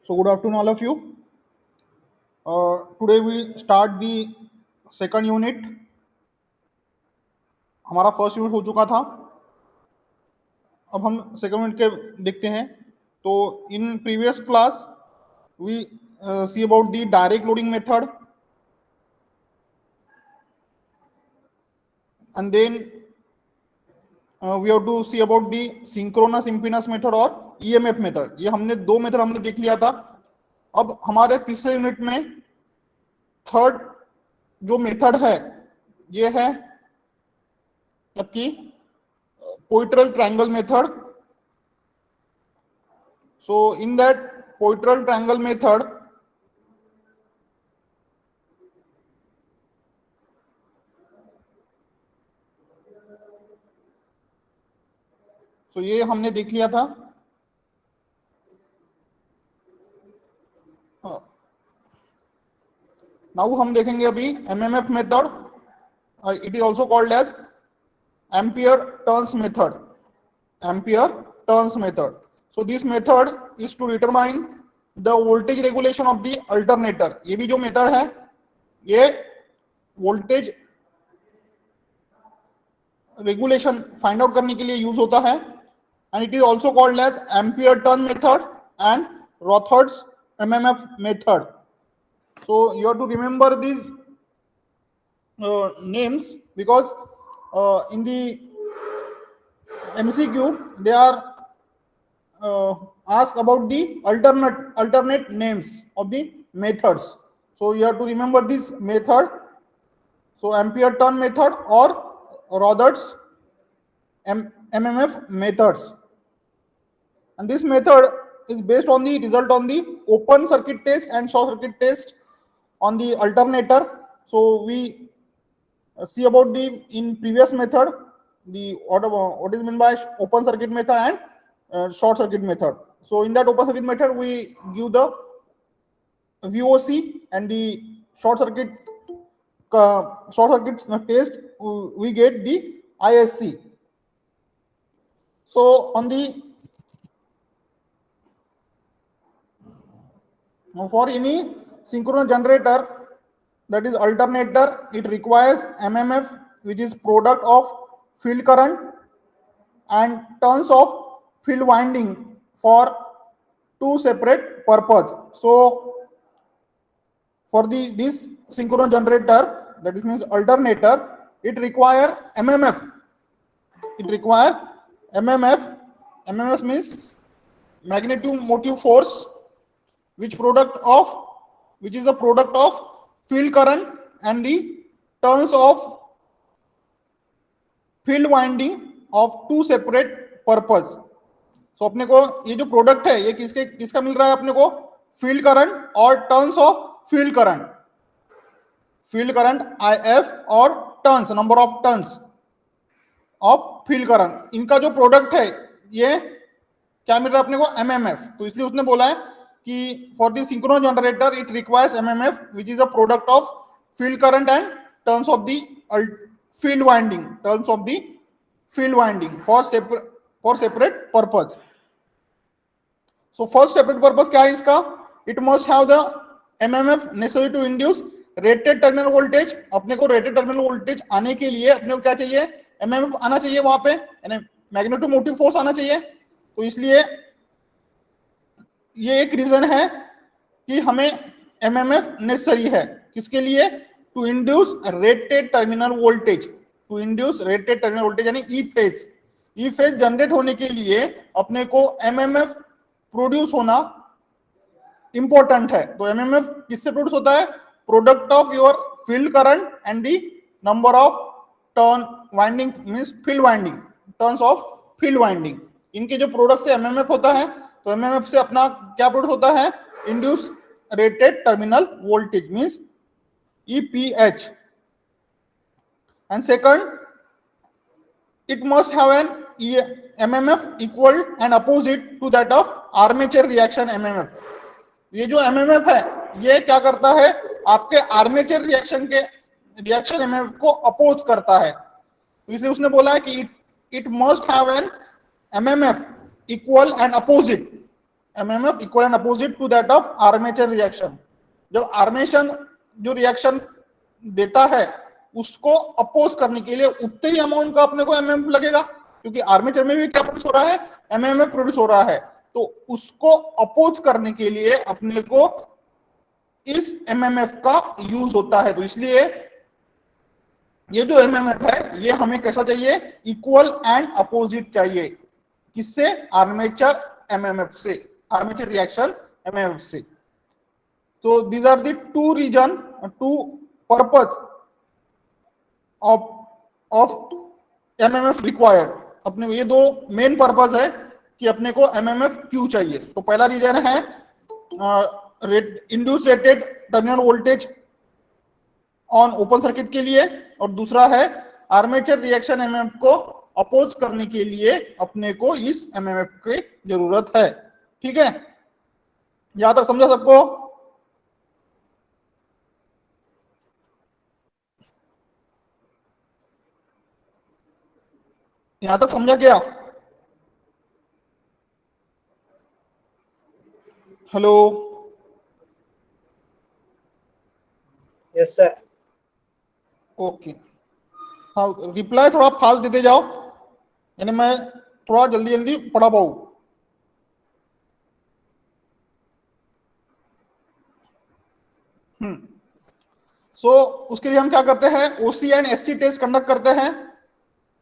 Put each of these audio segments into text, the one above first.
So good afternoon, all of you. Today we start the second unit. हमारा first unit हो चुका था. अब हम सेकंड यूनिट के देखते हैं. तो in previous class we see about the direct loading method, and then we have to see about the synchronous impedance method और EMF method. ये हमने दो मेथड हमने देख लिया था. अब हमारे तीसरे यूनिट में थर्ड जो मेथड है ये है आपकी poitral triangle method. So in that poitral triangle method, so ये हमने देख लिया था. नाउ हम देखेंगे अभी MMF method. It is also called as ampere turns method. Ampere turns method. So this method is to determine the voltage regulation of the alternator. ये भी जो मेथड है ये वोल्टेज रेगुलेशन फाइंड आउट करने के लिए यूज होता है. And it is also called as ampere turn method and Rothert's MMF method. So you have to remember these names because in the MCQ they are ask about the alternate names of the methods. So you have to remember this method. So ampere turn method or Rother's MMF methods. And this method is based on the result on the open circuit test and short circuit test on the alternator. So we see about the in previous method the what is meant by open circuit method and short circuit method. So in that open circuit method we give the VOC and the short circuit test we get the ISC. So on the for any synchronous generator, that is alternator, it requires MMF, which is product of field current and turns of field winding for two separate purpose. So for this synchronous generator, that is means alternator, it require MMF. It require MMF. MMF means magnetic motive force, which is the product of field current and the turns of field winding of two separate purpose. So अपने को ये जो product है ये किसका मिल रहा है अपने को? फील्ड करंट और turns of field current. Field current IF और turns, number of turns of field current, इनका जो प्रोडक्ट है ये क्या मिल रहा है अपने को? MMF. तो इसलिए उसने बोला है कि for the synchronous generator it requires MMF, which is a product of field current and turns of the field winding, terms of the field winding for separate purpose. So first separate purpose क्या है इसका? It must have the MMF necessary to induce rated terminal voltage. अपने को rated terminal voltage आने के लिए अपने को क्या चाहिए? MMF आना चाहिए वहां पे, यानी मैग्नेटिक मोटिव फोर्स आना चाहिए. तो इसलिए ये एक रीजन है कि हमें MMF नेसेसरी है. किसके लिए? To induce rated terminal voltage. To induce rated terminal voltage यानी ई फेज जनरेट होने के लिए अपने को MMF प्रोड्यूस होना इंपॉर्टेंट है. तो MMF किससे प्रोड्यूस होता है? Product of your field current and the number of turn winding means field winding, turns of field winding. इनके जो प्रोडक्ट से MMF होता है, तो MMF से अपना क्या प्रोड्यूस होता है? Induce rated terminal voltage means EPH. And second, it must have an MMF equal and opposite to that of armature reaction MMF. ये जो MMF है ये क्या करता है? आपके आर्मेचर रिएक्शन MMF को अपोज करता है. तो इसलिए उसने बोला है कि it must have an MMF equal and opposite MMF equal and opposite to that of armature reaction. जब आर्मेशन जो रिएक्शन देता है उसको अपोज करने के लिए उतने ही अमाउंट का अपने को एमएमएफ लगेगा, क्योंकि आर्मेचर में भी क्या प्रोड्यूस हो रहा है, एमएमएफ प्रोड्यूस हो रहा है। तो उसको अपोज करने के लिए अपने को इस एमएमएफ का यूज होता है। तो इसलिए ये जो एमएमएफ है ये हमें कैसा चाहिए, इक्वल एंड अपोजिट चाहिए। किससे, आर्मेचर एमएमएफ से, आर्मेचर रिएक्शन एमएमएफ से। तो these are the two reason, two purpose of MMF required. अपने ये दो मेन पर्पज है कि अपने को एमएमएफ क्यों चाहिए। तो पहला रीजन है induce rated terminal voltage on open circuit के लिए, और दूसरा है आर्मेचर रिएक्शन एमएमएफ को अपोज करने के लिए अपने को इस एमएमएफ की जरूरत है। ठीक है, यहां तक समझा सबको? यहां तक समझा क्या? Hello, yes sir. ओके, हाँ रिप्लाई थोड़ा फास्ट देते जाओ, यानी मैं थोड़ा जल्दी जल्दी पढ़ा पाऊँ। सो उसके लिए हम क्या करते हैं, ओसी एंड एससी टेस्ट कंडक्ट करते हैं।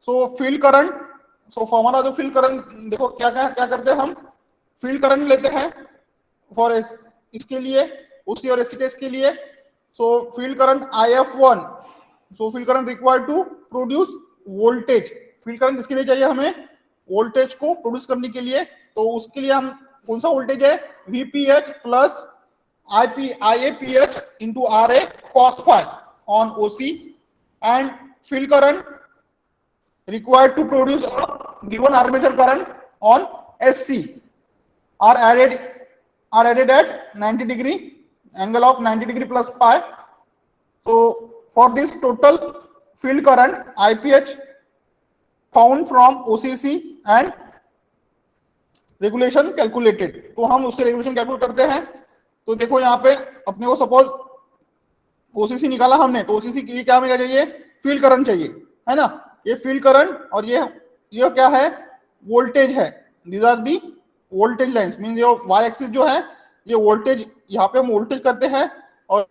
सो फील्ड करंट, सो हमारा जो फील्ड करंट, देखो क्या क्या क्या करते हैं हम, फील्ड करंट लेते हैं फॉर इसके लिए, ओसी और एससी टेस्ट के लिए। So field current IF1, so field current required to produce voltage. Field current इसके लिए चाहिए हमें वोल्टेज को प्रोड्यूस करने के लिए। तो उसके लिए हम कौन सा वोल्टेज है, VPH plus IAPH into RA cos phi on OC, and field current required to produce a given armature current on SC are added at 90 degree, angle of 90 degree plus phi. So for this total field current IPH found from OCC and regulation calculated, तो हम उससे regulation calculate करते हैं। तो देखो यहाँ पे अपने को सपोज ओसीसी निकाला हमने, तो ओसीसी के लिए क्या हमें चाहिए, फील्ड करंट चाहिए, है ना। ये फील्ड करंट और ये क्या है, वोल्टेज है। These are the voltage lines, means ये वाई एक्सिस जो है ये वोल्टेज, यहाँ पे हम वोल्टेज करते हैं। और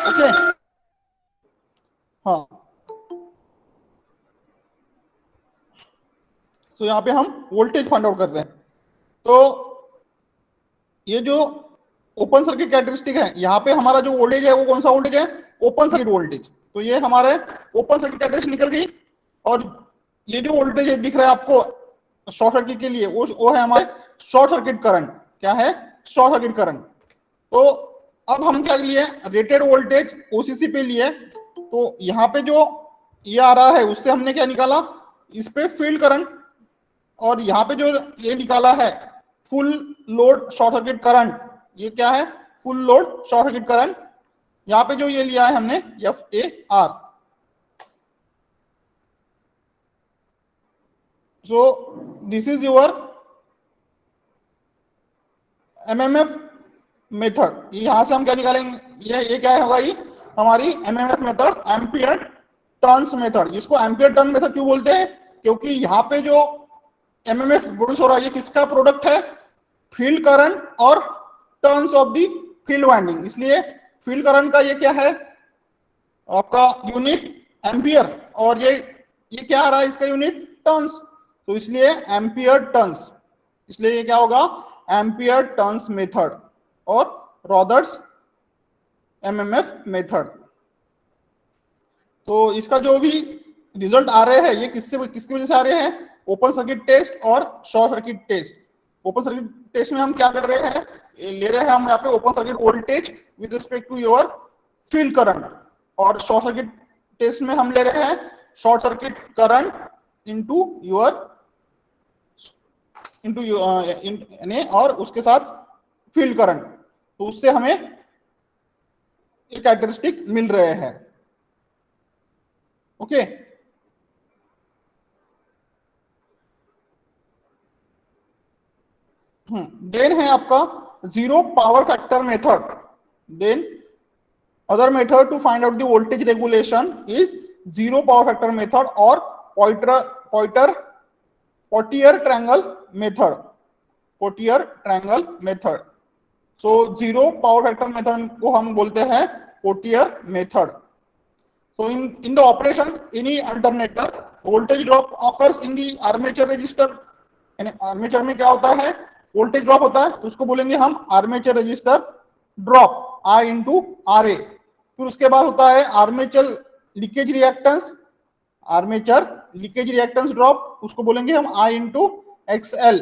ओके, हाँ, तो यहाँ पे हम वोल्टेज फाइंड आउट करते हैं। तो ये जो ओपन सर्किट कैरेक्टरिस्टिक है, यहाँ पे हमारा जो वोल्टेज है वो कौन सा वोल्टेज है, ओपन सर्किट वोल्टेज। तो ये हमारे ओपन सर्किट कैरेक्टरिस्टिक निकल गई। और ये जो वोल्टेज दिख रहा है आपको शॉर्ट सर्किट के लिए, वो है हमारे शॉर्ट सर्किट करंट। क्या है, शॉर्ट सर्किट करंट। तो अब हम क्या लिए, रेटेड वोल्टेज ओसीसी पे लिए। तो यहाँ पे जो ये आ रहा है उससे हमने क्या निकाला, इस पे फील्ड करंट, और यहाँ पे जो ये निकाला है full load short circuit current, ये क्या है, full load short circuit current. यहाँ पे जो ये लिया है हमने FAR। So this is your MMF method. यहां से हम क्या निकालेंगे, ये क्या होगा, ये हमारी MMF method, ampere turns method. इसको एम्पियर टर्न मेथड क्यों बोलते हैं, क्योंकि यहाँ पे जो MMF प्रोड्यूस हो रहा है ये किसका प्रोडक्ट है, फील्ड करंट और turns of the field winding. इसलिए फील्ड करंट का ये क्या है आपका यूनिट एम्पियर, और ये क्या आ रहा है इसका यूनिट टर्न्स, तो इसलिए एम्पियर टर्न्स। इसलिए ये क्या होगा, एम्पियर टर्न्स मेथड और रॉदर्स MMF मेथड। तो इसका जो भी रिजल्ट आ रहे हैं ये किसकी वजह से आ रहे हैं, ओपन सर्किट टेस्ट और short circuit test. Open circuit test में हम क्या कर रहे हैं, ले रहे हैं हम यहाँ पे open circuit voltage with respect to your field current, और शॉर्ट सर्किट टेस्ट में हम ले रहे हैं short circuit current into your into यानी और उसके साथ फील्ड करंट, तो उससे हमें ये कैरेक्टरिस्टिक मिल रहे हैं। ओके, देन है आपका zero power factor method. Then other method to find out the voltage regulation is zero power factor method or Poitier triangle method. Poitier triangle method. So zero power factor method को हम बोलते हैं Poitier method. So in the operation any alternator voltage drop occurs in the armature resistor, यानी armature में क्या होता है, voltage drop होता है, तो उसको बोलेंगे हम armature resistance drop I into R A. फिर उसके बाद होता है armature leakage reactance, armature leakage reactance drop, उसको बोलेंगे हम I इंटू एक्सएल।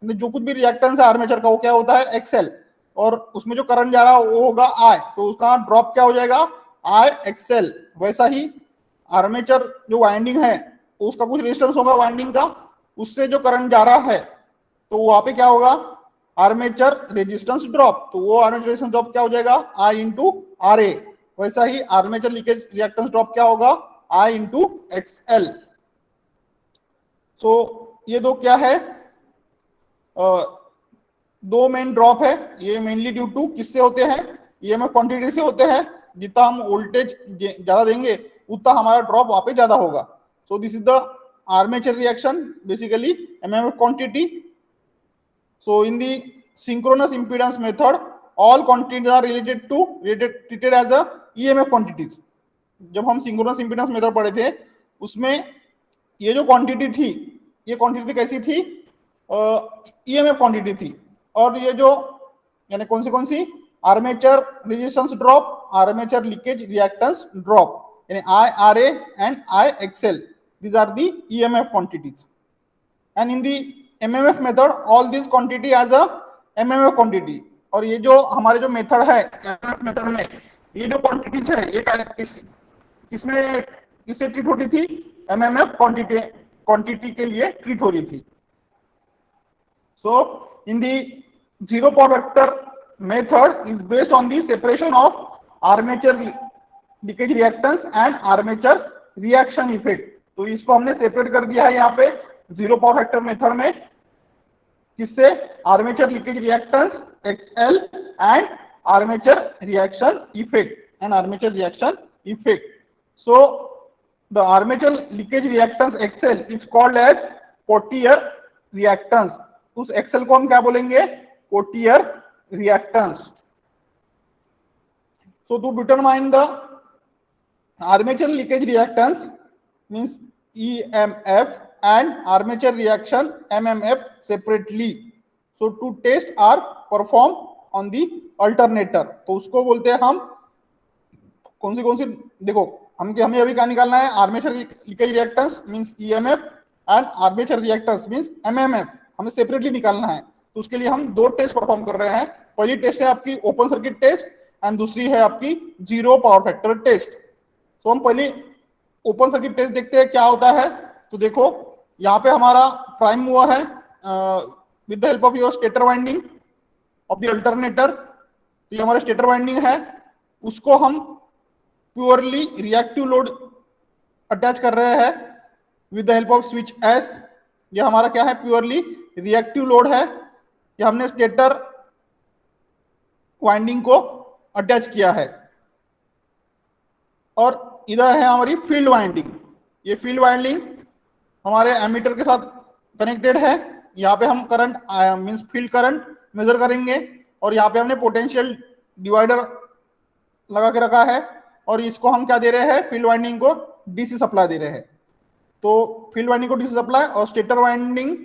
जो कुछ भी रिएक्टेंस है आर्मेचर का वो क्या होता है एक्सएल, और उसमें जो करंट जा रहा है वो होगा I, तो उसका ड्रॉप क्या हो जाएगा I एक्सएल। वैसा ही आर्मेचर जो वाइंडिंग है उसका कुछ रेजिस्टेंस होगा वाइंडिंग का, उससे जो करंट जा रहा है तो वहां पे क्या होगा आर्मेचर रेजिस्टेंस ड्रॉप, तो वो आर्मेचर रेजिस्टेंस ड्रॉप क्या हो जाएगा I इंटू आर ए। वैसा ही आर्मेचर लीकेज रिएक्टेंस ड्रॉप क्या होगा I इंटू एक्सएल। सो ये दो क्या है, दो मेन ड्रॉप है, ये मेनली ड्यू टू किससे होते हैं, ईएमएफ क्वांटिटी से होते हैं। जितना हम वोल्टेज ज्यादा देंगे उतना हमारा ड्रॉप वहां पे ज्यादा होगा। So this is the armature reaction, basically MMF quantity. So in the synchronous impedance method all quantities are treated as a EMF quantities. जब हम synchronous impedance method पढ़े थे उसमें ये जो क्वांटिटी थी ये क्वांटिटी कैसी थी, EMF क्वांटिटी थी। और ये जो यानी कौन सी armature resistance drop, armature leakage reactance drop, यानी IRA and IXL, these are the EMF quantities. And in the MMF method all these quantity as a MMF quantity. और ये जो हमारे जो मेथड है MMF मेथड में ये जो क्वांटिटीज है ये किसमें किससे ट्रीट होती थी, MMF क्वांटिटी के लिए ट्रीट हो रही थी। So in the zero power factor method is based on the separation of armature leakage reactance and armature reaction effect. तो इसको हमने सेपरेट कर दिया है यहाँ पे जीरो पावर फैक्टर मेथड में, किससे, armature leakage reactance XL and armature reaction effect so the armature leakage reactance XL is called as Potier reactance. उस एक्सएल को हम क्या बोलेंगे, Potier reactance. So to determine the armature leakage reactance means EMF and armature reaction MMF separately. So to test are performed on the alternator. तो उसको बोलते हैं हम कौन सी देखो हमें अभी क्या निकालना है, armature leakage reactance means EMF and armature reactance means MMF हमें सेपरेटली निकालना है। तो उसके लिए हम दो टेस्ट परफॉर्म कर रहे हैं। पहली टेस्ट है आपकी ओपन सर्किट टेस्ट एंड दूसरी है आपकी जीरो पावर फैक्टर टेस्ट। तो हम पहले ओपन सर्किट टेस्ट देखते हैं क्या होता है। तो देखो यहाँ पे हमारा प्राइम मूवर है with the help of your stator winding of the alternator. तो ये हमारा स्टेटर वाइंडिंग है, उसको हम प्योरली रिएक्टिव लोड अटैच कर रहे हैं with the help off switch S. ये हमारा क्या है, प्योरली रिएक्टिव लोड है। ये हमने स्टेटर वाइंडिंग को अटैच किया है। और इधर है हमारी फील्ड वाइंडिंग। ये फील्ड वाइंडिंग हमारे एमीटर के साथ कनेक्टेड है। यहाँ पे हम current means field current measure करेंगे और यहाँ पे हमने पोटेंशियल डिवाइडर लगा के रखा है और इसको हम क्या दे रहे हैं, फील्ड वाइंडिंग को डीसी सप्लाई दे रहे हैं। तो फील्ड वाइंडिंग को डीसी सप्लाई और स्टेटर वाइंडिंग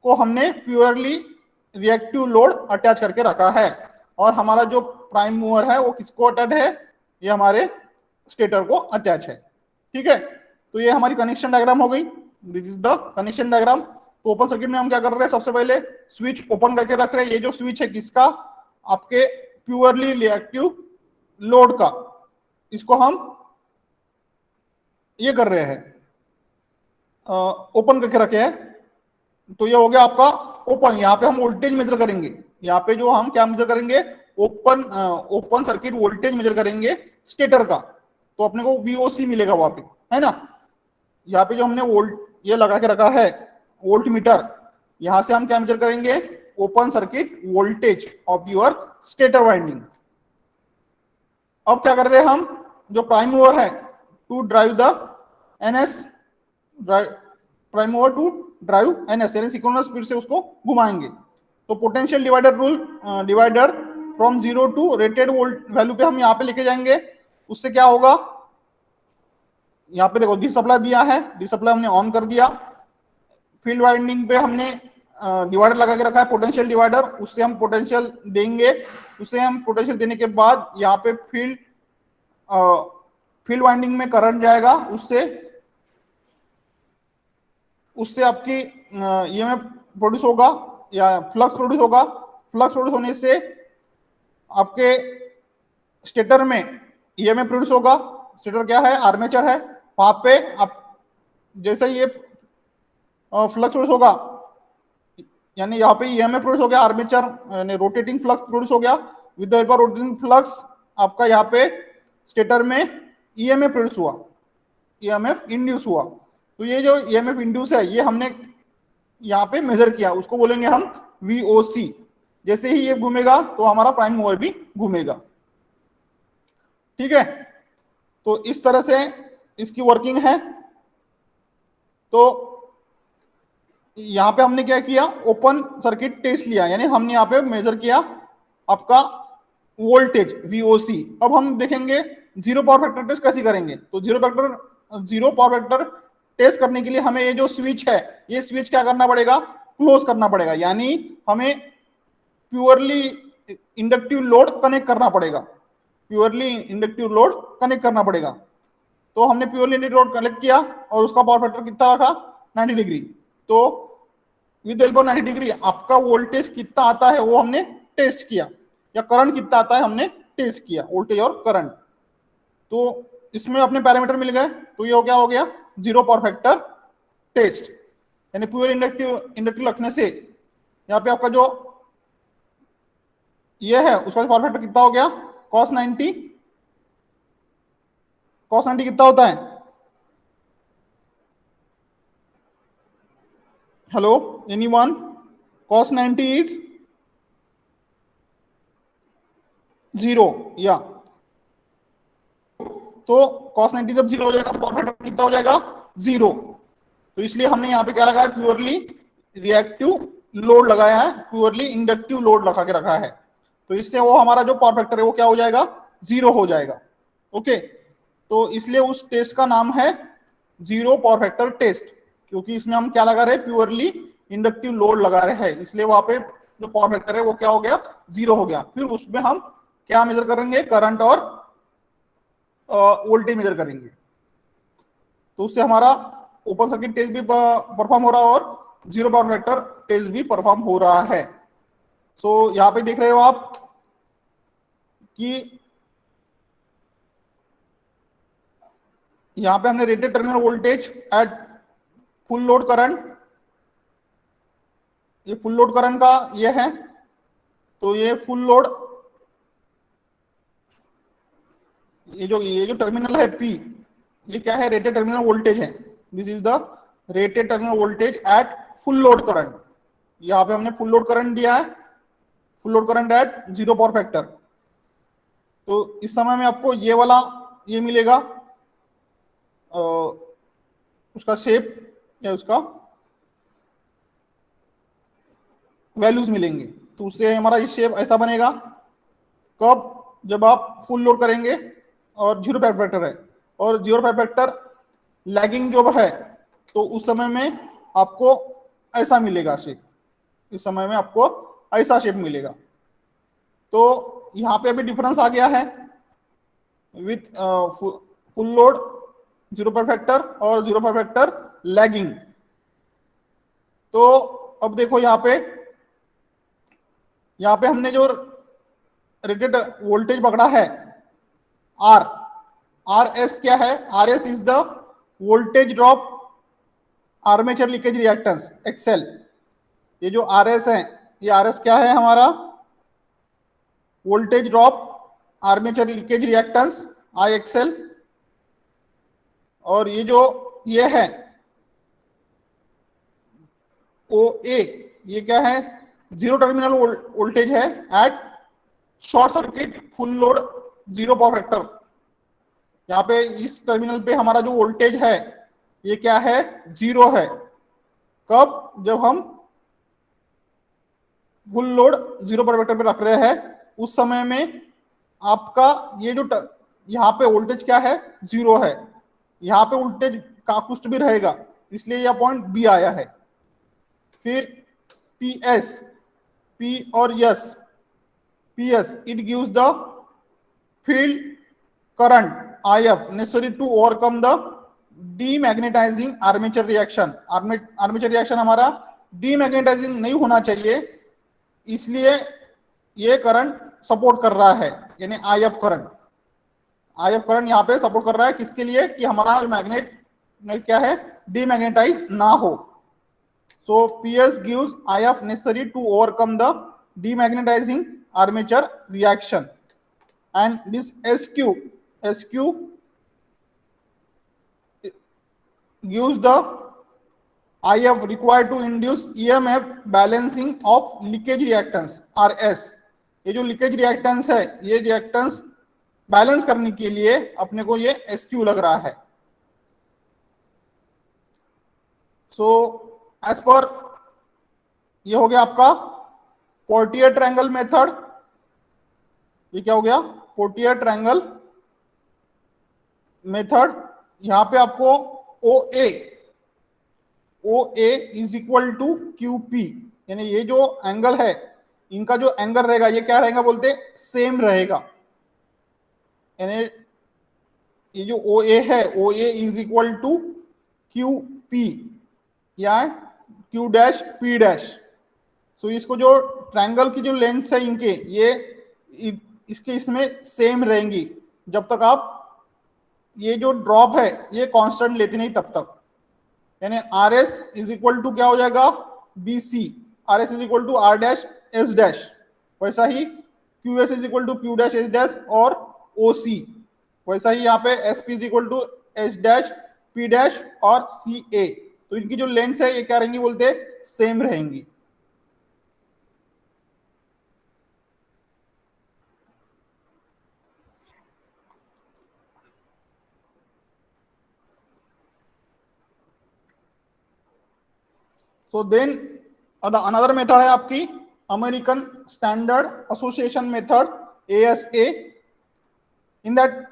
को हमने प्योरली रिएक्टिव लोड अटैच करके रखा है। और हमारा जो प्राइम मूवर है वो किसको अटैच है, ये हमारे स्टेटर को अटैच है। ठीक है, तो ये हमारी कनेक्शन डायग्राम हो गई। This is the connection diagram. तो ओपन सर्किट में हम क्या कर रहे हैं, सबसे पहले स्विच ओपन करके रख रहे हैं। ये जो स्विच है किसका, आपके प्योरली रिएक्टिव लोड का, इसको हम ये कर रहे हैं ओपन करके रखे हैं। तो ये हो गया आपका ओपन, यहाँ पे हम वोल्टेज मेजर करेंगे, यहाँ पे जो हम क्या मेजर करेंगे, ओपन सर्किट वोल्टेज मेजर करेंगे स्टेटर का, तो अपने को वीओसी मिलेगा वहां पे, है ना। यहाँ पे जो हमने वोल्ट ये लगा के रखा है वोल्ट मीटर, यहां से हम क्या मेजर करेंगे, open circuit voltage of your stator winding. अब क्या कर रहे हैं हम, जो प्राइम मूवर है to drive the NS, prime mover to drive NS यानी सिंक्रोनस स्पीड से उसको घुमाएंगे। तो potential divider rule, divider from 0 to rated volt value पे हम यहाँ पे लेके जाएंगे। उससे क्या होगा, यहाँ पे देखो डी सप्लाई दिया है, डी सप्लाई हमने ऑन कर दिया, फील्ड वाइंडिंग पे हमने डिवाइडर लगा के रखा है पोटेंशियल डिवाइडर, उससे हम पोटेंशियल देंगे। उससे हम पोटेंशियल देने के बाद यहाँ पे फील्ड वाइंडिंग में करंट जाएगा, उससे आपकी ईएमएफ प्रोड्यूस होगा या फ्लक्स प्रोड्यूस होगा। फ्लक्स प्रोड्यूस होने से आपके स्टेटर में ईएमएफ प्रोड्यूस होगा। स्टेटर क्या है, आर्मेचर है, वहां पे आप जैसे ये फ्लक्स प्रोड्यूस होगा, यानी यहाँ पे ईएमएफ प्रोड्यूस हो गया, आर्मेचर यानी रोटेटिंग फ्लक्स प्रोड्यूस हो गया, with the help of rotating flux आपका यहाँ पे स्टेटर में ईएमएफ प्रोड्यूस हुआ, ईएमएफ इंड्यूस हुआ। तो ये जो ईएमएफ इंड्यूस है ये हमने यहाँ पे मेजर किया, उसको बोलेंगे हम वीओसी। जैसे ही ये घूमेगा तो हमारा प्राइम मूवर भी घूमेगा, ठीक है। तो इस तरह से इसकी वर्किंग है। तो यहां पे हमने क्या किया, ओपन सर्किट टेस्ट लिया, यानी हमने यहाँ पे मेजर किया आपका वोल्टेज वीओसी। अब हम देखेंगे जीरो पावर फैक्टर टेस्ट कैसे करेंगे। तो जीरो पावर फैक्टर टेस्ट करने के लिए हमें ये जो स्विच है, ये स्विच क्या करना पड़ेगा, क्लोज करना पड़ेगा, यानी हमें प्योरली इंडक्टिव लोड कनेक्ट करना पड़ेगा, प्योरली इंडक्टिव लोड कनेक्ट करना पड़ेगा। तो हमने प्योरली इंडक्टिव लोड कनेक्ट किया और उसका पावर फैक्टर कितना रखा, 90 डिग्री। तो विद हेल्प ऑफ 90 डिग्री आपका वोल्टेज कितना आता है वो हमने टेस्ट किया, या करंट कितना आता है हमने टेस्ट किया, वोल्टेज और करंट। तो इसमें अपने पैरामीटर मिल गए। तो ये क्या हो गया, जीरो पावर फैक्टर टेस्ट, यानी प्योर इंडक्टिव रखने से यहाँ पे आपका जो ये है उसका पावर फैक्टर कितना हो गया, cos 90 कितना होता है, हेलो एनीवन, cos 90 इज 0 या, तो cos 90 जब 0 हो जाएगा तो पावर फैक्टर कितना हो जाएगा, 0। तो इसलिए हमने यहाँ पे क्या लगाया, प्योरली रिएक्टिव लोड लगाया है, प्योरली इंडक्टिव लोड लगा के रखा है। तो इससे वो हमारा जो पावर फैक्टर है वो क्या हो जाएगा, 0 हो जाएगा। ओके, तो इसलिए उस टेस्ट का नाम है जीरो पावर फैक्टर टेस्ट, क्योंकि इसमें हम क्या लगा रहे हैं, प्योरली इंडक्टिव लोड लगा रहे हैं, इसलिए वहां पे जो पावर फैक्टर है वो क्या हो गया, 0 हो गया। फिर उसमें हम क्या मेजर करेंगे, करंट और वोल्टेज मेजर करेंगे। तो उससे हमारा ओपन सर्किट टेस्ट भी परफॉर्म हो रहा है और जीरो पावर फैक्टर टेस्ट भी परफॉर्म हो रहा है। सो यहां पे देख रहे हो आप कि यहां पे हमने rated terminal voltage at full load current, ये फुल लोड करंट का ये है। तो ये फुल लोड, ये जो टर्मिनल है P, ये क्या है, रेटेड टर्मिनल वोल्टेज है। This is the rated terminal voltage at full load current. यहाँ पे हमने फुल लोड करंट दिया है, full load current eight zero power factor. तो इस समय में आपको ये वाला ये मिलेगा, उसका शेप या उसका वैल्यूज मिलेंगे। तो उससे हमारा ये शेप ऐसा बनेगा, कब, जब आप फुल लोड करेंगे और जीरो पावर फैक्टर है, और जीरो पावर फैक्टर लैगिंग जो है, तो उस समय में आपको ऐसा मिलेगा शेप, इस समय में आपको ऐसा शेप मिलेगा। तो यहाँ पे अभी डिफरेंस आ गया है with full load zero power factor और जीरो पावर फैक्टर लैगिंग। तो अब देखो यहाँ पे हमने जो रेटेड वोल्टेज पकड़ा है आर एस क्या है, are S is the voltage drop armature leakage reactance XL. ये जो आर एस है, ये आर एस क्या है हमारा, voltage drop armature leakage reactance आई एक्सएल, और ये जो ये है ओ ए, ये क्या है, जीरो टर्मिनल वोल्टेज है at short circuit full load zero power factor. यहाँ पे इस टर्मिनल पे हमारा जो वोल्टेज है ये क्या है, जीरो है। कब, जब हम full load zero power factor पे रख रहे हैं उस समय में आपका ये जो यहाँ पे वोल्टेज क्या है, जीरो है। यहाँ पे वोल्टेज का कुछ भी रहेगा, इसलिए यह पॉइंट बी आया है। फिर पी एस, पी और S, P S it gives the field current I F necessary to overcome the demagnetising armature reaction. Armature reaction हमारा डीमैग्नेटाइजिंग नहीं होना चाहिए, इसलिए ये करंट सपोर्ट कर रहा है, यानी I F current. I F current यहाँ पे सपोर्ट कर रहा है किसके लिए, कि हमारा मैग्नेट क्या है, डीमैग्नेटाइज ना हो। So PS gives IF necessary to overcome the demagnetizing armature reaction, and this SQ gives the IF required to induce EMF balancing of leakage reactance RS। ये जो लीकेज रिएक्टेंस है, ये रिएक्टेंस बैलेंस करने के लिए अपने को ये SQ लग रहा है। सो एज पर ये हो गया आपका पोर्टियर ट्रायंगल मेथड। ये क्या हो गया, पोर्टियर ट्रायंगल मेथड। यहां पे आपको O A is equal to Q P, यानी ये जो एंगल है इनका जो एंगल रहेगा ये क्या रहेगा बोलते, सेम रहेगा। यानी ये जो ओ ए है, O A is equal to Q P या क्यू डैश पी डैश। सो इसको जो ट्रायंगल की जो लेंथ है इनके, ये इसके इसमें सेम रहेंगी जब तक आप ये जो ड्रॉप है ये कांस्टेंट लेते नहीं तब तक। यानी R S is equal to क्या हो जाएगा, B C, R S is equal to R dash S dash. वैसा ही Q S is equal to Q dash S dash और ओ सी। वैसा ही यहाँ पे S P is equal to S dash P dash और C ए। तो इनकी जो लेंथ है ये क्या रहेंगी बोलते, सेम रहेंगी। सो देन अनदर मेथड है आपकी American standard association method ASA। In that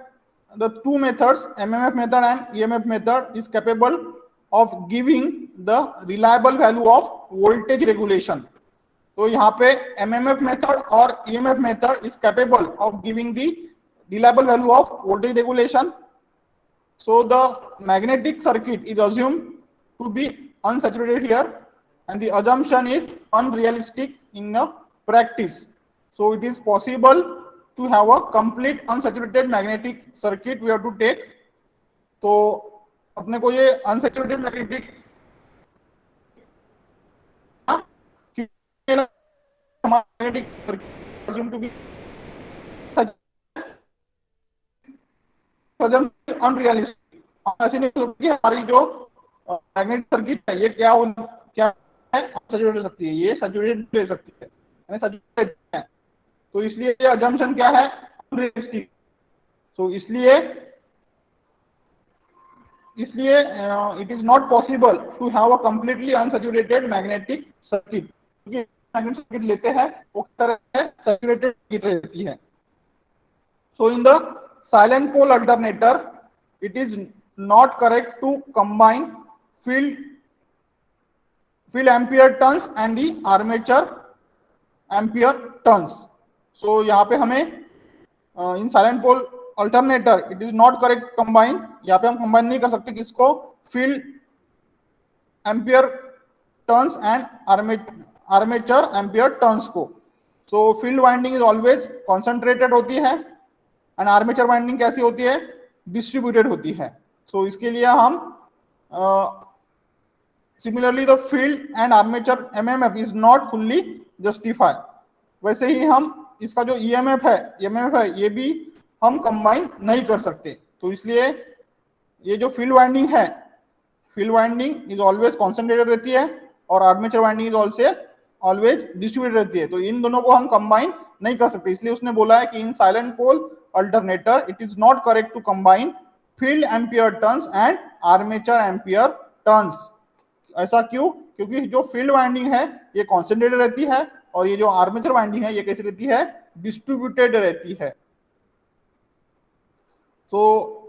the two methods MMF method and EMF method is capable of giving the reliable value of voltage regulation। तो यहाँ पे MMF method और EMF method is capable of giving the reliable value of voltage regulation। So the magnetic circuit is assumed to be unsaturated here, and the assumption is unrealistic in the practice। So it is possible to have a complete unsaturated magnetic circuit we have to take। तो अपने को ये unsaturated magnetic magnetic circuit assumed to be unrealistic। ऐसे नहीं होगी हमारी जो magnetic circuit है ये क्या है, सैचुरेटेड सकती है, ये सैचुरेटेड ले सकती है, यानी सैचुरेटेड है। तो इसलिए ये अजम्पशन क्या है, अनरियलिस्टिक। सो इसलिए it is not possible to have a completely unsaturated magnetic circuit. क्योंकि मैग्नेटिक सर्किट लेते हैं वो किस तरह से सैचुरेटेड सर्किट रहती है। So in the salient pole alternator it is not correct to combine field ampere turns and the armature ampere turns। so यहाँ पे हमें in salient pole alternator it is not correct combine, यहाँ पे हम combine नहीं कर सकते किसको, field ampere turns and armature ampere turns को। So field winding is always concentrated होती है एंड आर्मेचर वाइंडिंग कैसी होती है, डिस्ट्रीब्यूटेड होती है। सो इसके लिए हम Similarly, the field and armature MMF is not fully justified. वैसे ही हम इसका जो EMF है ये भी हम कंबाइन नहीं कर सकते। तो इसलिए ये जो फील्ड वाइंडिंग है, field winding is always concentrated रहती है और armature winding is also always distributed रहती है। तो इन दोनों को हम कंबाइन नहीं कर सकते। इसलिए उसने बोला है कि in salient pole alternator it is not correct to combine field ampere turns and armature ampere turns. ऐसा क्यों? क्योंकि जो फील्ड वाइंडिंग है ये कॉन्सेंट्रेटेड रहती है और ये जो आर्मेचर वाइंडिंग है ये कैसी रहती है? डिस्ट्रीब्यूटेड रहती है। तो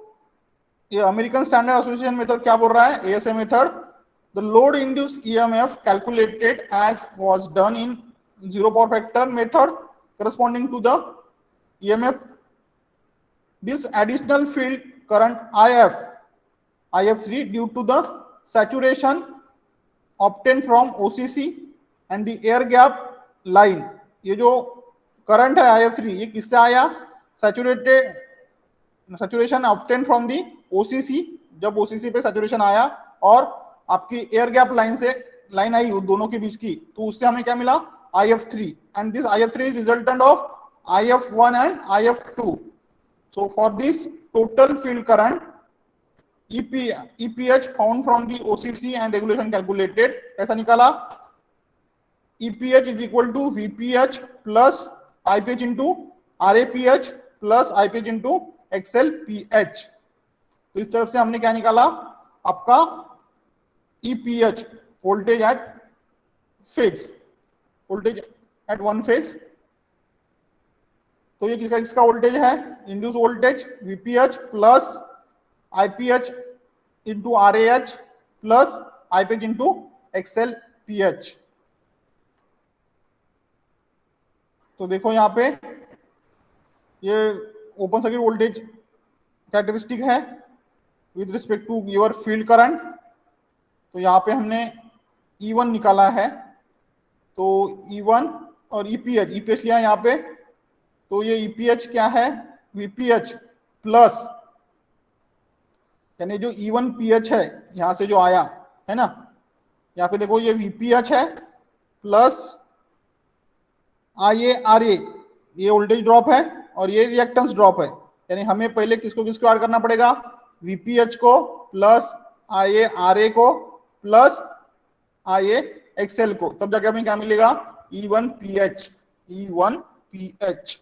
ये अमेरिकन स्टैंडर्ड एसोसिएशन मेथड क्या बोल रहा है? ASA method, the load induced EMF calculated as was done in zero power factor method corresponding to the EMF. This additional field current IF3 due to the saturation obtained from OCC and the air gap line. ये जो current है IF3 ये किससे आया? Saturation obtain from the OCC, जब OCC पे saturation आया और आपकी एयर गैप लाइन से लाइन आई दोनों के बीच की, तो उससे हमें क्या मिला? IF3, and this IF3 is resultant of IF1 and IF2. So for this total field current EPH found from the OCC and regulation calculated, ऐसा निकाला EPH is equal to VPH plus IPH into RAPH plus IPH into XLPH. तो इस तरफ से हमने क्या निकाला? आपका EPH, voltage at phase, voltage at one phase. तो ये किसका वोल्टेज है? Induce voltage VPH plus IPH into RAH plus IPH into XLPH। तो देखो यहाँ पे ये ओपन सर्किट वोल्टेज कैरेक्टरिस्टिक है with respect to your field current. तो यहाँ पे हमने E1 निकाला है, तो E1 और EPH लिया यहाँ पे, तो ये EPH क्या है? VPH प्लस, यानी जो E1 PH है यहां से जो आया है ना, यहाँ पे देखो ये VPH है प्लस IARA, ये वोल्टेज ड्रॉप है और ये रिएक्टेंस ड्रॉप है। यानी हमें पहले किसको ऐड करना पड़ेगा? VPH को प्लस IARA को प्लस IAXL को, तब जाके हमें क्या मिलेगा? E1 PH।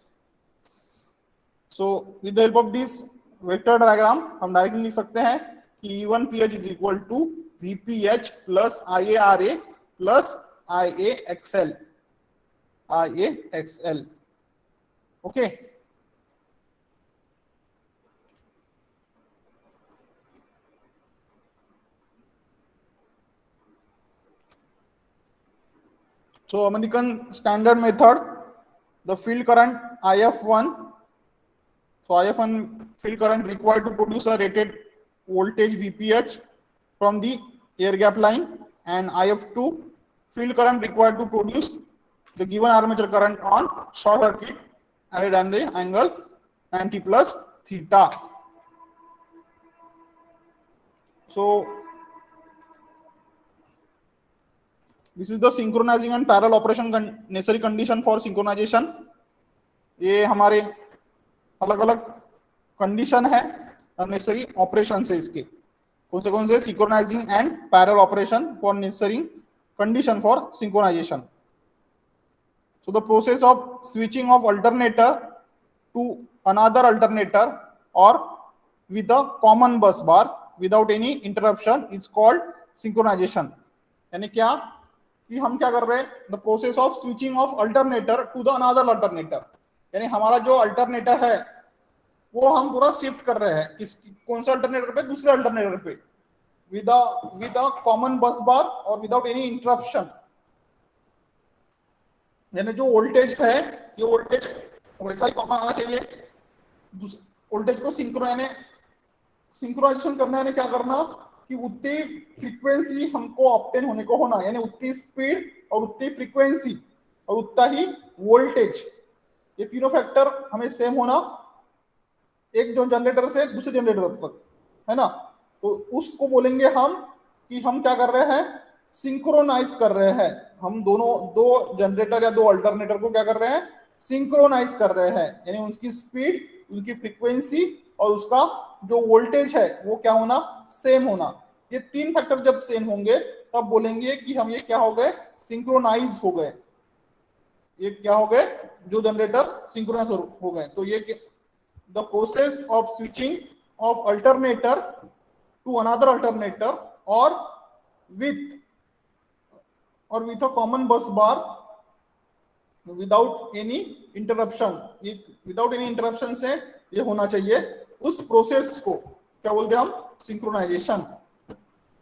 So with the help of this vector diagram हम डायरेक्टली लिख सकते हैं कि E1 PH is equal to VPH plus IARA plus IAXL। Okay, so American standard method, the field current IF1, so IF1 field current required to produce a rated voltage VPH from the air gap line, and IF2 field current required to produce the given armature current on short circuit added and the angle 90 plus theta. So this is the synchronizing and parallel operation necessary condition for synchronization. ये हमारे अलग अलग condition है necessary operation से, इसके कौन से? Synchronizing and parallel operation for necessary condition for synchronization. So the process of switching of alternator to another alternator और with a common bus bar without any interruption is called synchronization. यानी क्या कि हम क्या कर रहे हैं? The process of switching of alternator to the another alternator, यानी हमारा जो अल्टरनेटर है वो हम पूरा शिफ्ट कर रहे हैं कौन से अल्टरनेटर पे? दूसरे अल्टरनेटर पे विद अ कॉमन बस बार और विदाउट एनी इंटरप्शन। यानी जो वोल्टेज है ये वोल्टेज वैसा ही कॉमन आना चाहिए। वोल्टेज को सिंक्रोनाइजेशन करना है, क्या करना कि उतनी फ्रीक्वेंसी हमको ऑब्टेन होने को होना, यानी उतनी स्पीड और उतनी फ्रीक्वेंसी और उतना ही वोल्टेज, ये तीनों फैक्टर हमें सेम होना, एक जो जनरेटर से दूसरे जनरेटर तक, है ना। तो उसको बोलेंगे हम कि हम क्या कर रहे हैं? सिंक्रोनाइज कर रहे हैं, हम दोनों दो जनरेटर या दो अल्टरनेटर को क्या कर रहे हैं, सिंक्रोनाइज कर रहे हैं, यानी उनकी स्पीड, उनकी फ्रीक्वेंसी और उसका जो वोल्टेज है वो क्या होना, सेम होना। ये तीन फैक्टर जब सेम होंगे तब बोलेंगे कि हम ये क्या हो गए, सिंक्रोनाइज हो गए, ये क्या हो गए, जो जनरेटर सिंक्रोनाइज हो गए। तो ये the process of switching of alternator to another alternator और with a common bus bar without any interruption, without any interruption से ये होना चाहिए। उस प्रोसेस को क्या बोलते हैं हम, सिंक्रोनाइजेशन,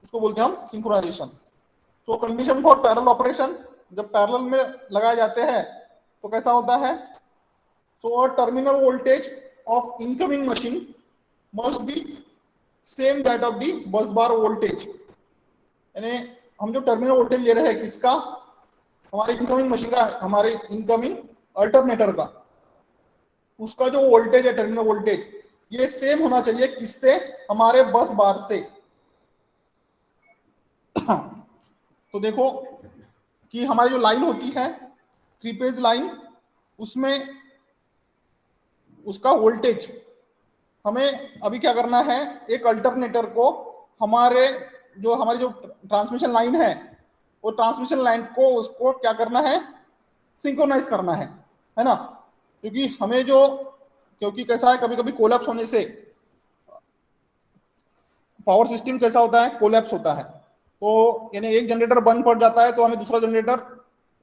उसको बोलते हैं हम सिंक्रोनाइजेशन। तो कंडीशन फॉर पैरेलल ऑपरेशन, जब पैरेलल में लगाए जाते हैं तो कैसा होता है, so terminal voltage of incoming machine must be same that of the bus bar voltage, यानी हम जो टर्मिनल वोल्टेज ले रहे हैं किसका, हमारे इनकमिंग मशीन का, हमारे इनकमिंग अल्टरनेटर का, उसका जो वोल्टेज है टर्मिनल वोल्टेज ये सेम होना चाहिए किससे, हमारे बस बार से। तो देखो कि हमारी जो लाइन होती है थ्री फेज लाइन, उसमें उसका वोल्टेज हमें अभी क्या करना है, एक अल्टरनेटर को हमारी जो ट्रांसमिशन लाइन है वो ट्रांसमिशन लाइन को उसको क्या करना है, सिंक्रोनाइज करना है ना। क्योंकि कैसा है, कभी कभी कोलैप्स होने से पावर सिस्टम कैसा होता है, कोलैप्स होता है, तो यानी एक जनरेटर बंद पड़ जाता है तो हमें दूसरा जनरेटर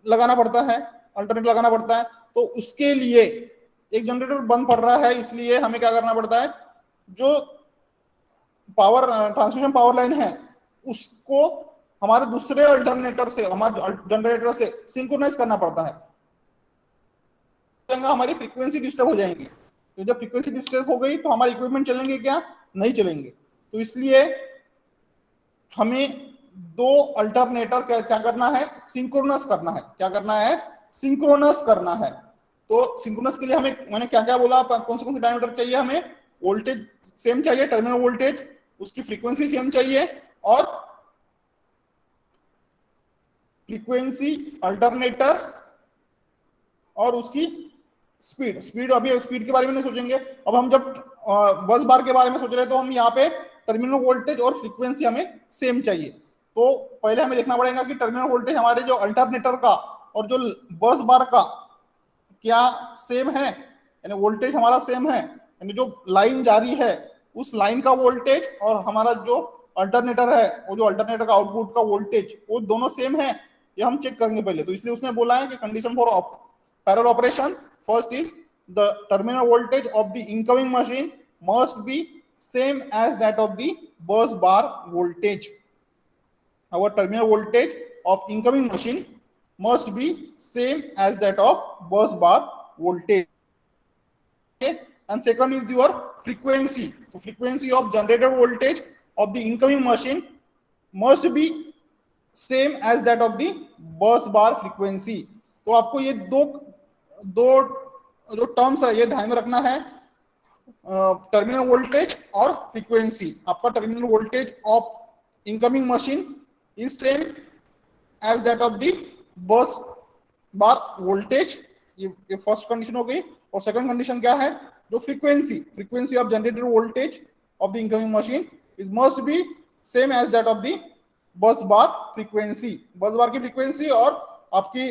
लगाना पड़ता है, अल्टरनेटर लगाना पड़ता है। तो उसके लिए एक जनरेटर बंद पड़ रहा है, इसलिए हमें क्या करना पड़ता है, जो पावर ट्रांसमिशन पावर लाइन है उसको हमारे दूसरे अल्टरनेटर से, हमारे जनरेटर से सिंक्रोनाइज करना पड़ता है। हमारी फ्रीक्वेंसी डिस्टर्ब हो जाएंगी, तो जब फ्रीक्वेंसी डिस्टर्ब हो गई तो हमारे इक्विपमेंट चलेंगे क्या, नहीं चलेंगे। तो इसलिए हमें दो अल्टरनेटर क्या करना है, सिंक्रोनस करना है। क्या करना है, सिंक्रोनस करना है। तो सिंक्रोनस के लिए हमें, मैंने क्या क्या बोला, कौन से डायमीटर चाहिए, हमें वोल्टेज सेम चाहिए, टर्मिनल वोल्टेज, उसकी फ्रीक्वेंसी सेम चाहिए, और फ्रीक्वेंसी अल्टरनेटर और उसकी स्पीड अभी स्पीड के बारे में नहीं सोचेंगे, अब हम जब बस बार के बारे में सोच रहे हैं तो हम यहाँ पे टर्मिनल वोल्टेज और फ्रीक्वेंसी हमें सेम चाहिए। तो पहले हमें देखना पड़ेगा कि टर्मिनल वोल्टेज हमारे जो अल्टरनेटर का और जो बस बार का क्या सेम है, यानी वोल्टेज हमारा सेम है, यानी जो लाइन जारी है उस लाइन का वोल्टेज और हमारा जो अल्टरनेटर है वो जो अल्टरनेटर का आउटपुट का वोल्टेज वो दोनों सेम है, ये हम चेक करेंगे पहले। तो इसलिए उसने बोला है कि condition for parallel operation, first is the terminal voltage of the incoming machine must be same as that of the bus bar voltage. Our terminal voltage of incoming machine must be same as that of bus bar voltage. Okay? And second is your frequency. So frequency of generator voltage of the incoming machine must be same as that of the bus bar frequency. तो आपको ये दो दो जो terms है ये ध्यान में रखना है, टर्मिनल वोल्टेज और फ्रीक्वेंसी। आपका terminal voltage of incoming machine is same as that of the bus bar voltage, ये फर्स्ट कंडीशन हो गई। और सेकंड कंडीशन क्या है, जो frequency of generator voltage of the incoming machine is must be same as that of the bus bar frequency. बस बार की frequency और आपकी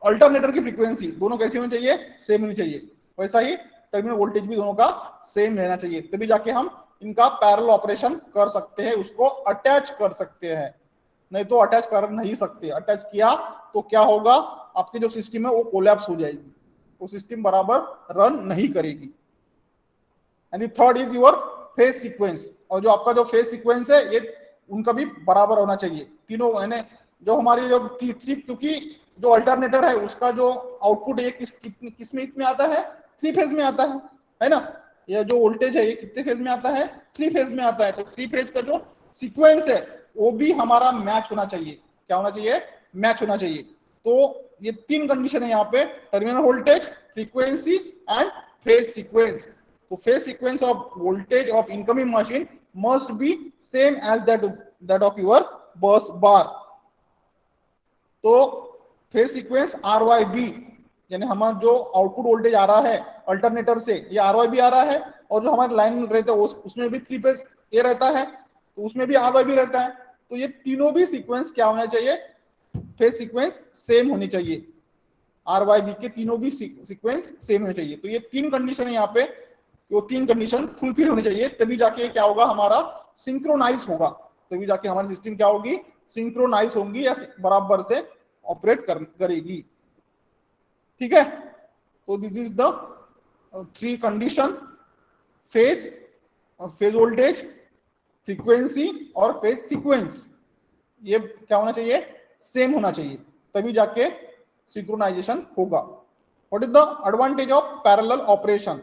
अल्टरनेटर की फ्रीक्वेंसी दोनों कैसी होनी चाहिए, सेम होनी चाहिए। वैसा ही टर्मिनल वोल्टेज भी दोनों का सेम रहना चाहिए, तभी जाके हम इनका पैरेलल ऑपरेशन कर सकते हैं, उसको अटैच कर सकते हैं, नहीं तो अटैच कर नहीं सकते। अटैच किया तो क्या होगा, आपकी जो सिस्टम है वो कोलैप्स हो जाएगी, वो सिस्टम बराबर रन नहीं करेगी। And third is your phase sequence, और जो आपका जो फेज सीक्वेंस है ये उनका भी बराबर होना चाहिए तीनों, यानी जो हमारी जो क्योंकि जो अल्टरनेटर है उसका जो आउटपुट है किस में आता है, थ्री फेज में आता है ना। ये जो वोल्टेज है ये कितने फेज में आता है, थ्री फेज में आता है। तो थ्री फेज का जो सीक्वेंस है वो भी हमारा मैच होना चाहिए। क्या होना चाहिए, मैच होना चाहिए। तो ये तीन कंडीशन है यहाँ पे, terminal voltage, frequency and phase sequence. तो phase sequence of voltage of incoming machine must be same as that of your bus bar. तो फेज सीक्वेंस RYB, यानी हमारा जो आउटपुट वोल्टेज आ रहा है अल्टरनेटर से, ये RYB आ रहा है, और जो हमारे लाइन रहता है उसमें भी 3 फेज ए रहता है, तो उसमें भी RYB रहता है। तो ये तीनों भी सीक्वेंस क्या होना चाहिए, फेज सीक्वेंस सेम होनी चाहिए। RYB के तीनों भी सीक्वेंस सेम होने चाहिए। तो ये 3 कंडीशन है यहाँ पे, वो 3 कंडीशन फुलफिल होनी चाहिए, तभी जाके क्या होगा, हमारा सिंक्रोनाइज होगा, तभी जाके हमारी सिस्टम क्या होगी, सिंक्रोनाइज होगी या बराबर से ऑपरेट करेगी। ठीक है, तो this is the 3 condition, phase, phase voltage, frequency और फेज सीक्वेंस, ये क्या होना चाहिए, सेम होना चाहिए, तभी जाके सिंक्रोनाइजेशन होगा। What is the advantage of parallel operation,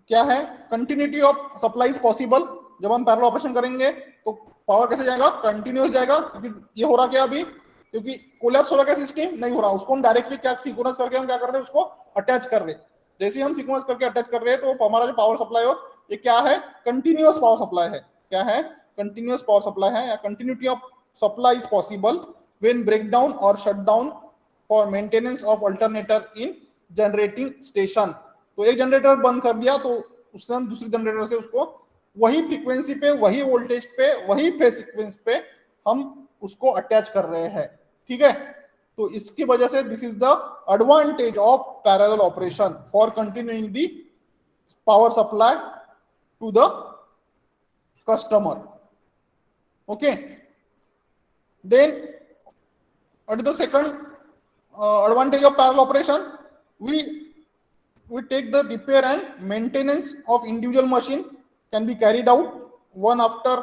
क्या है, continuity of supply is possible. जब हम पैरेलल ऑपरेशन करेंगे तो पावर कैसे जाएगा, कंटिन्यूअस जाएगा, क्योंकि ये हो रहा क्या अभी, क्योंकि कोलैप्स हो रहा क्या, सिस्टम नहीं हो रहा, उसको हम डायरेक्टली क्या सिंक्रोनाइज करके हम क्या कर रहे हैं, उसको अटैच कर रहे हैं। जैसे हम सिंक्रोनाइज करके अटैच कर रहे हैं तो हमारा जो पावर सप्लाई हो, ये क्या है, कंटिन्यूअस पावर सप्लाई है। क्या है, कंटिन्यूअस पावर सप्लाई है, या continuity of supply is possible when breakdown और shutdown for maintenance of alternator in generating station. तो एक जनरेटर बंद कर दिया तो उससे हम दूसरी जनरेटर से उसको वही फ्रीक्वेंसी पे, वही वोल्टेज पे, वही फेज सीक्वेंस पे हम उसको अटैच कर रहे हैं। ठीक है, तो इसकी वजह से this is the advantage of parallel operation for continuing the power supply to the customer. Okay, then what is the second advantage of parallel operation, we take the repair and maintenance of individual machine can be carried out one after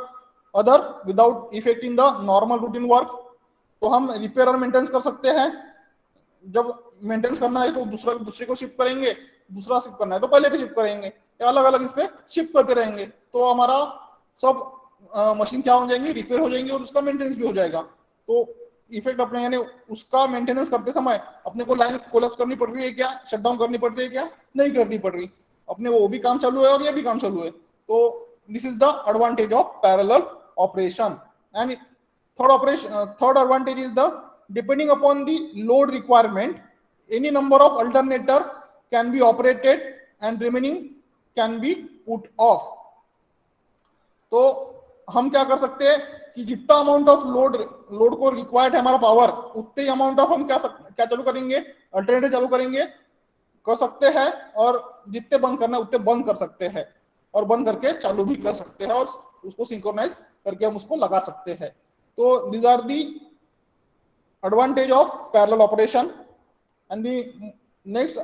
other without affecting the normal routine work। तो हम repair और maintenance कर सकते हैं, जब maintenance करना है तो दूसरे को शिफ्ट करेंगे, दूसरा शिफ्ट करना है तो पहले भी शिफ्ट करेंगे, या अलग अलग इस पे शिफ्ट करते रहेंगे, तो हमारा सब मशीन क्या हो जाएंगी, रिपेयर हो जाएंगी और उसका मेंटेनेंस भी हो जाएगा। तो इफेक्ट अपने, यानी उसका मेंटेनेंस करते समय अपने को लाइन कोलैप्स करनी पड़ रही है क्या, शटडाउन करनी पड़ रही है क्या, नहीं करनी पड़ रही, अपने वो भी काम चालू है और ये भी काम चालू है। तो this is the advantage of parallel operation. And third advantage is the depending upon the load requirement any number of alternator can be operated and remaining can be put off. तो हम क्या कर सकते हैं कि जितना अमाउंट ऑफ लोड को required है हमारा पावर, उतने ही अमाउंट ऑफ हम क्या चालू करेंगे, अल्टरनेटर चालू करेंगे, कर सकते हैं, और जितने बंद करना है उतने बंद कर सकते हैं, और बंद करके चालू भी कर सकते हैं, और उसको सिंक्रोनाइज करके हम उसको लगा सकते हैं। तो these are the advantage of parallel operation। and the next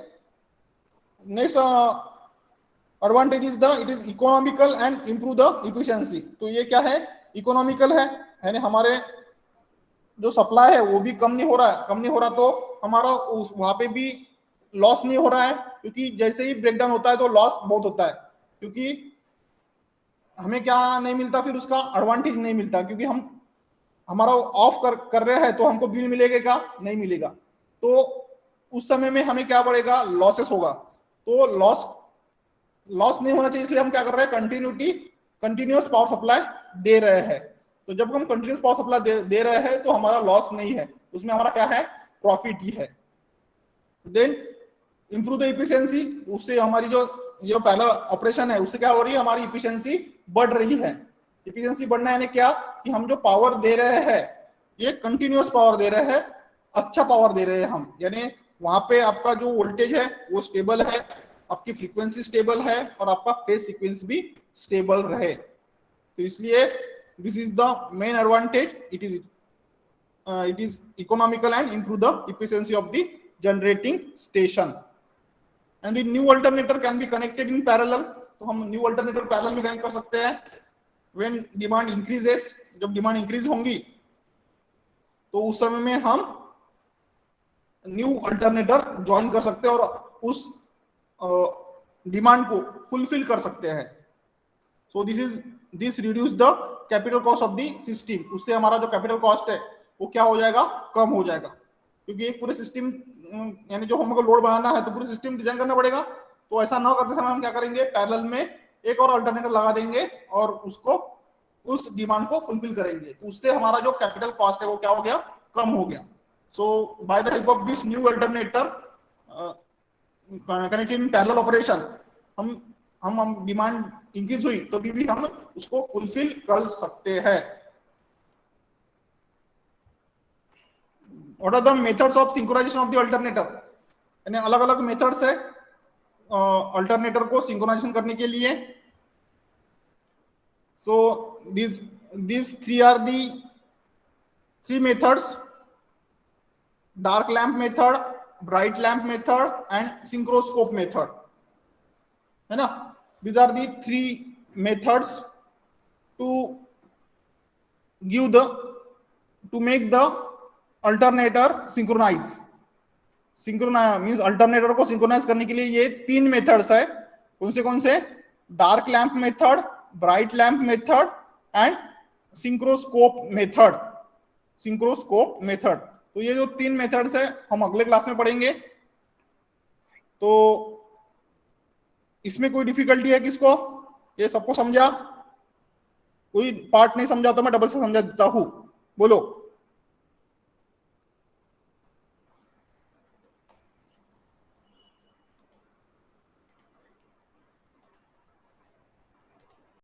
advantage is the it is economical and improve the efficiency। तो ये क्या है, इकोनॉमिकल है, यानी हमारे जो सप्लाई है वो भी कम नहीं हो रहा है, तो हमारा वहां पे भी लॉस नहीं हो रहा है, क्योंकि जैसे ही ब्रेकडाउन होता है तो लॉस बहुत होता है, क्योंकि हमें क्या नहीं मिलता, फिर उसका एडवांटेज नहीं मिलता, क्योंकि हम हमारा ऑफ कर रहे हैं तो हमको बिल मिलेगा क्या, नहीं मिलेगा, तो उस समय में हमें क्या पड़ेगा, लॉसेस होगा। तो लॉस नहीं होना चाहिए, इसलिए हम क्या कर रहे हैं, कंटिन्यूअस पावर सप्लाई दे रहे हैं। तो जब हम कंटिन्यूअस पावर सप्लाई दे रहे हैं तो हमारा लॉस नहीं है, उसमें हमारा क्या है, प्रॉफिट ही है। देन इंप्रूव द इफिशियंसी, उससे हमारी जो ये पहला ऑपरेशन है उससे क्या हो रही है, हमारी इफिशियंसी बढ़ रही है। इफिशियंसी बढ़ना यानी क्या, कि हम जो पावर दे रहे हैं ये कंटिन्यूअस पावर दे रहे हैं, अच्छा पावर दे रहे हैं हम, यानी वहां पे आपका जो वोल्टेज है वो स्टेबल है, आपकी फ्रीक्वेंसी स्टेबल है, और आपका फेज सीक्वेंस भी स्टेबल रहे। तो इसलिए this is the main advantage, it is economical and improve the efficiency of the generating station. And the new alternator can be connected in parallel. तो हम न्यू अल्टरनेटर पैरेलल में connect कर सकते हैं व्हेन डिमांड इंक्रीजेस, जब demand increase होंगी तो उस समय में हम न्यू अल्टरनेटर ज्वाइन कर सकते हैं और उस डिमांड को फुलफिल कर सकते हैं। So this reduce the capital cost of the system, उससे हमारा जो कैपिटल कॉस्ट है वो क्या हो जाएगा, कम हो जाएगा, क्योंकि एक पूरे सिस्टम, यानी जो हमको लोड बनाना है तो पूरे सिस्टम डिजाइन करना पड़ेगा। तो ऐसा ना करते समय हम क्या करेंगे, पैरेलल में एक और अल्टरनेटर लगा देंगे और उसको उस डिमांड को फुलफिल करेंगे, तो उससे हमारा जो कैपिटल कॉस्ट है वो क्या हो गया, कम हो गया। So by the help of this new alternator connected in parallel operation, हम डिमांड इंक्रीज हुई तो भी हम उसको फुलफिल कर सकते हैं। What are the methods of synchronization of the alternator, यानी अलग अलग मेथड्स है अल्टरनेटर को सिंक्रोनाइजेशन करने के लिए। सो these three are the three methods: dark lamp method, bright lamp method and synchroscope method, है ना। these are the three methods to give the to make the alternator synchronize। Synchronize means alternator को synchronize करने के लिए ये तीन methods है। कौन से? Dark lamp method, bright lamp method and synchroscope method. Synchroscope method, तो ये जो तीन मेथड्स है हम अगले क्लास में पढ़ेंगे। तो इसमें कोई डिफिकल्टी है किसको? ये सबको समझा? कोई पार्ट नहीं समझा तो मैं डबल से समझा देता हूं, बोलो।